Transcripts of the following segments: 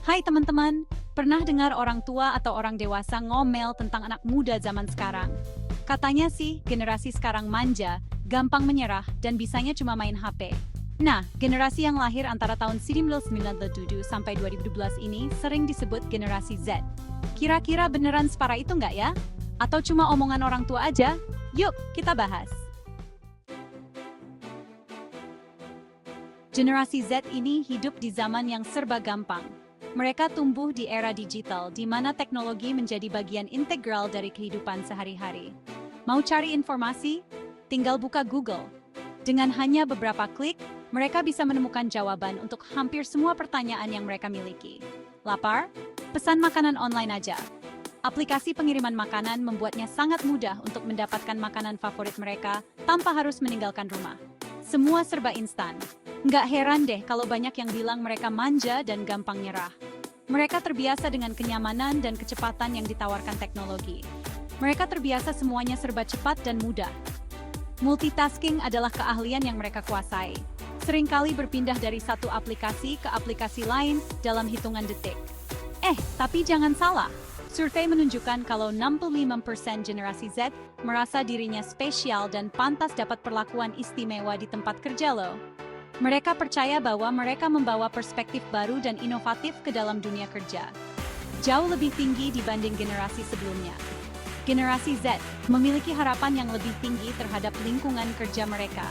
Hai teman-teman, pernah dengar orang tua atau orang dewasa ngomel tentang anak muda zaman sekarang? Katanya sih, generasi sekarang manja, gampang menyerah, dan bisanya cuma main HP. Nah, generasi yang lahir antara tahun 1997 sampai 2012 ini sering disebut generasi Z. Kira-kira beneran separah itu nggak ya? Atau cuma omongan orang tua aja? Yuk, kita bahas. Generasi Z ini hidup di zaman yang serba gampang. Mereka tumbuh di era digital di mana teknologi menjadi bagian integral dari kehidupan sehari-hari. Mau cari informasi? Tinggal buka Google. Dengan hanya beberapa klik, mereka bisa menemukan jawaban untuk hampir semua pertanyaan yang mereka miliki. Lapar? Pesan makanan online aja. Aplikasi pengiriman makanan membuatnya sangat mudah untuk mendapatkan makanan favorit mereka tanpa harus meninggalkan rumah. Semua serba instan. Nggak heran deh kalau banyak yang bilang mereka manja dan gampang nyerah. Mereka terbiasa dengan kenyamanan dan kecepatan yang ditawarkan teknologi. Mereka terbiasa semuanya serba cepat dan mudah. Multitasking adalah keahlian yang mereka kuasai. Seringkali berpindah dari satu aplikasi ke aplikasi lain dalam hitungan detik. Tapi jangan salah. Survei menunjukkan kalau 65% generasi Z merasa dirinya spesial dan pantas dapat perlakuan istimewa di tempat kerja loh. Mereka percaya bahwa mereka membawa perspektif baru dan inovatif ke dalam dunia kerja. Jauh lebih tinggi dibanding generasi sebelumnya. Generasi Z memiliki harapan yang lebih tinggi terhadap lingkungan kerja mereka,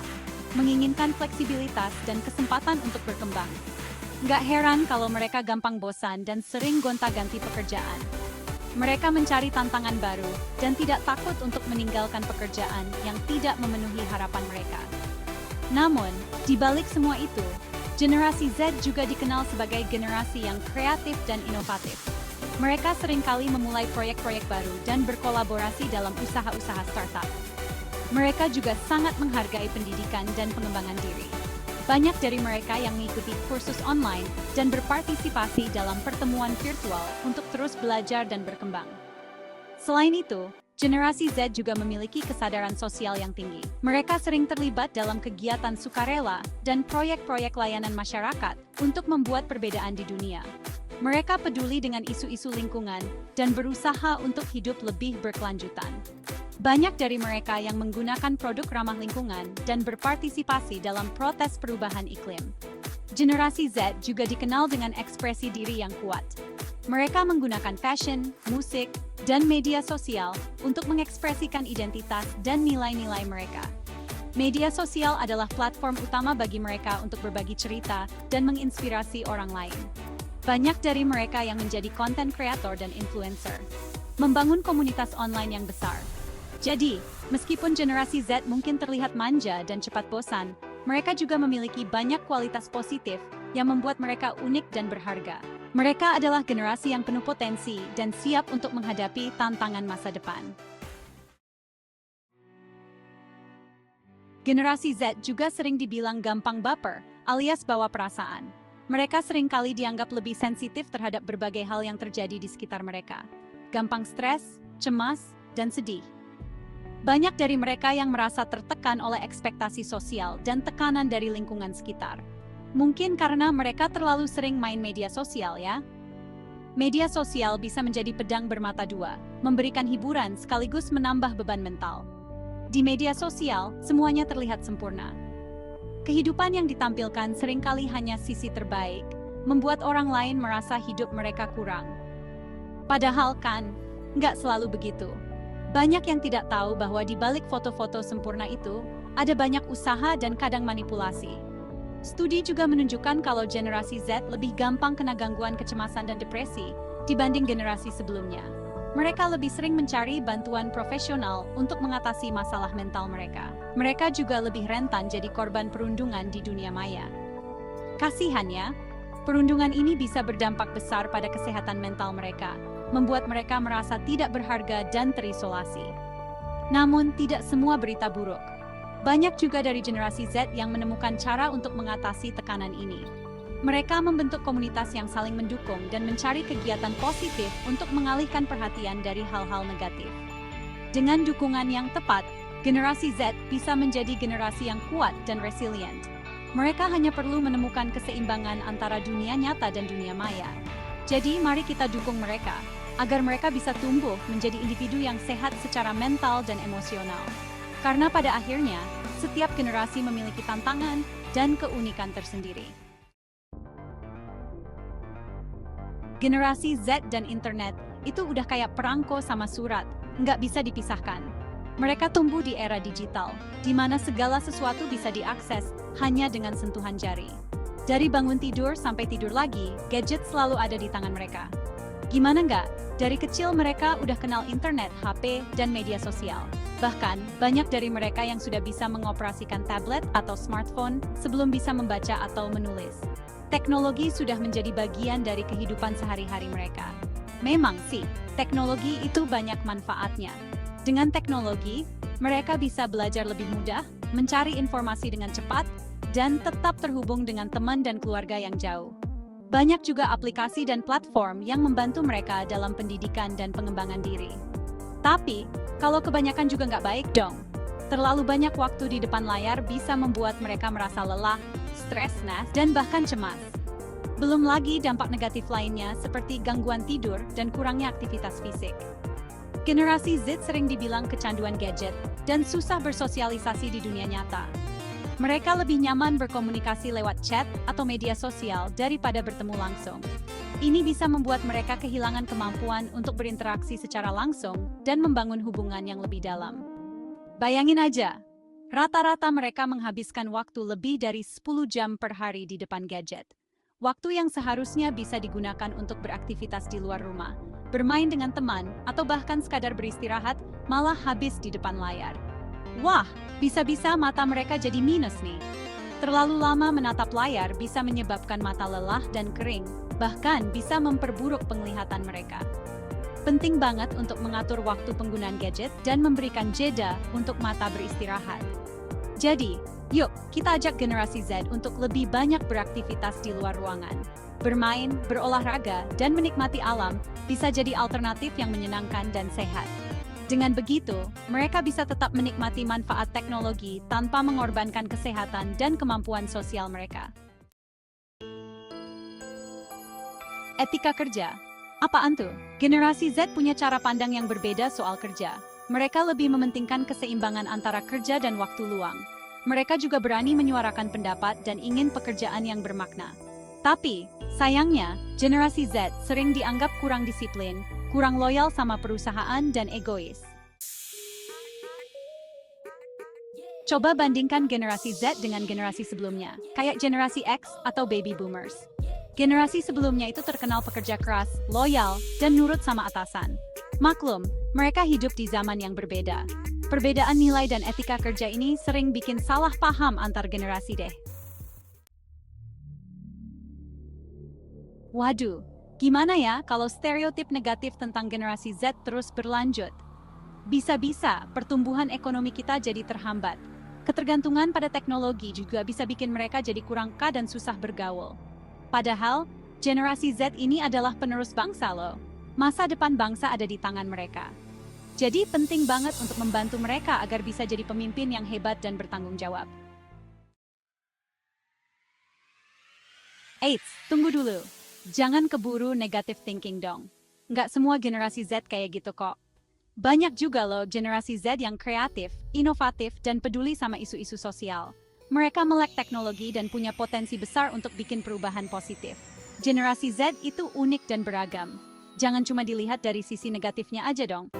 menginginkan fleksibilitas dan kesempatan untuk berkembang. Nggak heran kalau mereka gampang bosan dan sering gonta-ganti pekerjaan. Mereka mencari tantangan baru dan tidak takut untuk meninggalkan pekerjaan yang tidak memenuhi harapan mereka. Namun, di balik semua itu, generasi Z juga dikenal sebagai generasi yang kreatif dan inovatif. Mereka seringkali memulai proyek-proyek baru dan berkolaborasi dalam usaha-usaha startup. Mereka juga sangat menghargai pendidikan dan pengembangan diri. Banyak dari mereka yang mengikuti kursus online dan berpartisipasi dalam pertemuan virtual untuk terus belajar dan berkembang. Selain itu, generasi Z juga memiliki kesadaran sosial yang tinggi. Mereka sering terlibat dalam kegiatan sukarela dan proyek-proyek layanan masyarakat untuk membuat perbedaan di dunia. Mereka peduli dengan isu-isu lingkungan dan berusaha untuk hidup lebih berkelanjutan. Banyak dari mereka yang menggunakan produk ramah lingkungan dan berpartisipasi dalam protes perubahan iklim. Generasi Z juga dikenal dengan ekspresi diri yang kuat. Mereka menggunakan fashion, musik, dan media sosial untuk mengekspresikan identitas dan nilai-nilai mereka. Media sosial adalah platform utama bagi mereka untuk berbagi cerita dan menginspirasi orang lain. Banyak dari mereka yang menjadi content creator dan influencer, membangun komunitas online yang besar. Jadi, meskipun generasi Z mungkin terlihat manja dan cepat bosan, mereka juga memiliki banyak kualitas positif yang membuat mereka unik dan berharga. Mereka adalah generasi yang penuh potensi dan siap untuk menghadapi tantangan masa depan. Generasi Z juga sering dibilang gampang baper, alias bawa perasaan. Mereka seringkali dianggap lebih sensitif terhadap berbagai hal yang terjadi di sekitar mereka. Gampang stres, cemas, dan sedih. Banyak dari mereka yang merasa tertekan oleh ekspektasi sosial dan tekanan dari lingkungan sekitar. Mungkin karena mereka terlalu sering main media sosial ya. Media sosial bisa menjadi pedang bermata dua, memberikan hiburan sekaligus menambah beban mental. Di media sosial, semuanya terlihat sempurna. Kehidupan yang ditampilkan seringkali hanya sisi terbaik, membuat orang lain merasa hidup mereka kurang. Padahal kan, nggak selalu begitu. Banyak yang tidak tahu bahwa di balik foto-foto sempurna itu, ada banyak usaha dan kadang manipulasi. Studi juga menunjukkan kalau generasi Z lebih gampang kena gangguan kecemasan dan depresi dibanding generasi sebelumnya. Mereka lebih sering mencari bantuan profesional untuk mengatasi masalah mental mereka. Mereka juga lebih rentan jadi korban perundungan di dunia maya. Kasihannya, perundungan ini bisa berdampak besar pada kesehatan mental mereka, membuat mereka merasa tidak berharga dan terisolasi. Namun, tidak semua berita buruk. Banyak juga dari generasi Z yang menemukan cara untuk mengatasi tekanan ini. Mereka membentuk komunitas yang saling mendukung dan mencari kegiatan positif untuk mengalihkan perhatian dari hal-hal negatif. Dengan dukungan yang tepat, generasi Z bisa menjadi generasi yang kuat dan resilient. Mereka hanya perlu menemukan keseimbangan antara dunia nyata dan dunia maya. Jadi mari kita dukung mereka, agar mereka bisa tumbuh menjadi individu yang sehat secara mental dan emosional. Karena pada akhirnya, setiap generasi memiliki tantangan dan keunikan tersendiri. Generasi Z dan internet itu udah kayak perangko sama surat, nggak bisa dipisahkan. Mereka tumbuh di era digital, di mana segala sesuatu bisa diakses hanya dengan sentuhan jari. Dari bangun tidur sampai tidur lagi, gadget selalu ada di tangan mereka. Gimana nggak? Dari kecil mereka udah kenal internet, HP, dan media sosial. Bahkan, banyak dari mereka yang sudah bisa mengoperasikan tablet atau smartphone sebelum bisa membaca atau menulis. Teknologi sudah menjadi bagian dari kehidupan sehari-hari mereka. Memang sih, teknologi itu banyak manfaatnya. Dengan teknologi, mereka bisa belajar lebih mudah, mencari informasi dengan cepat, dan tetap terhubung dengan teman dan keluarga yang jauh. Banyak juga aplikasi dan platform yang membantu mereka dalam pendidikan dan pengembangan diri. Tapi, kalau kebanyakan juga nggak baik dong. Terlalu banyak waktu di depan layar bisa membuat mereka merasa lelah, stres, dan bahkan cemas. Belum lagi dampak negatif lainnya seperti gangguan tidur dan kurangnya aktivitas fisik. Generasi Z sering dibilang kecanduan gadget dan susah bersosialisasi di dunia nyata. Mereka lebih nyaman berkomunikasi lewat chat atau media sosial daripada bertemu langsung. Ini bisa membuat mereka kehilangan kemampuan untuk berinteraksi secara langsung dan membangun hubungan yang lebih dalam. Bayangin aja, rata-rata mereka menghabiskan waktu lebih dari 10 jam per hari di depan gadget. Waktu yang seharusnya bisa digunakan untuk beraktivitas di luar rumah, bermain dengan teman, atau bahkan sekadar beristirahat, malah habis di depan layar. Wah, bisa-bisa mata mereka jadi minus nih. Terlalu lama menatap layar bisa menyebabkan mata lelah dan kering, bahkan bisa memperburuk penglihatan mereka. Penting banget untuk mengatur waktu penggunaan gadget dan memberikan jeda untuk mata beristirahat. Jadi, yuk kita ajak generasi Z untuk lebih banyak beraktivitas di luar ruangan. Bermain, berolahraga, dan menikmati alam bisa jadi alternatif yang menyenangkan dan sehat. Dengan begitu, mereka bisa tetap menikmati manfaat teknologi tanpa mengorbankan kesehatan dan kemampuan sosial mereka. Etika kerja. Apaan tuh? Generasi Z punya cara pandang yang berbeda soal kerja. Mereka lebih mementingkan keseimbangan antara kerja dan waktu luang. Mereka juga berani menyuarakan pendapat dan ingin pekerjaan yang bermakna. Tapi, sayangnya, generasi Z sering dianggap kurang disiplin, kurang loyal sama perusahaan, dan egois. Coba bandingkan generasi Z dengan generasi sebelumnya, kayak generasi X atau baby boomers. Generasi sebelumnya itu terkenal pekerja keras, loyal, dan nurut sama atasan. Maklum, mereka hidup di zaman yang berbeda. Perbedaan nilai dan etika kerja ini sering bikin salah paham antar generasi deh. Waduh, gimana ya kalau stereotip negatif tentang generasi Z terus berlanjut? Bisa-bisa pertumbuhan ekonomi kita jadi terhambat. Ketergantungan pada teknologi juga bisa bikin mereka jadi kurang peka dan susah bergaul. Padahal, generasi Z ini adalah penerus bangsa loh. Masa depan bangsa ada di tangan mereka. Jadi penting banget untuk membantu mereka agar bisa jadi pemimpin yang hebat dan bertanggung jawab. Eits, tunggu dulu. Jangan keburu negative thinking dong. Nggak semua generasi Z kayak gitu kok. Banyak juga loh generasi Z yang kreatif, inovatif, dan peduli sama isu-isu sosial. Mereka melek teknologi dan punya potensi besar untuk bikin perubahan positif. Generasi Z itu unik dan beragam. Jangan cuma dilihat dari sisi negatifnya aja dong.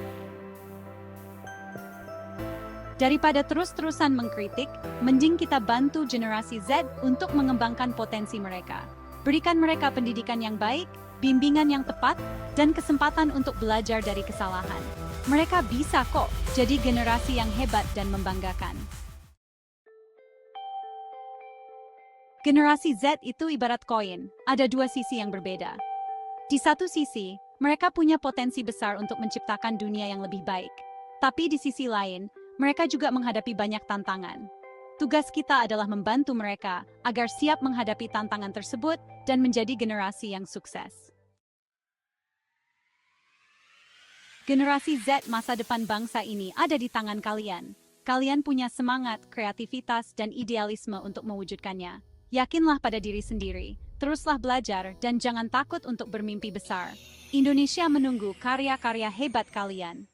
Daripada terus-terusan mengkritik, mending kita bantu generasi Z untuk mengembangkan potensi mereka. Berikan mereka pendidikan yang baik, bimbingan yang tepat, dan kesempatan untuk belajar dari kesalahan. Mereka bisa kok jadi generasi yang hebat dan membanggakan. Generasi Z itu ibarat koin, ada dua sisi yang berbeda. Di satu sisi, mereka punya potensi besar untuk menciptakan dunia yang lebih baik. Tapi di sisi lain, mereka juga menghadapi banyak tantangan. Tugas kita adalah membantu mereka agar siap menghadapi tantangan tersebut dan menjadi generasi yang sukses. Generasi Z masa depan bangsa ini ada di tangan kalian. Kalian punya semangat, kreativitas, dan idealisme untuk mewujudkannya. Yakinlah pada diri sendiri, teruslah belajar dan jangan takut untuk bermimpi besar. Indonesia menunggu karya-karya hebat kalian.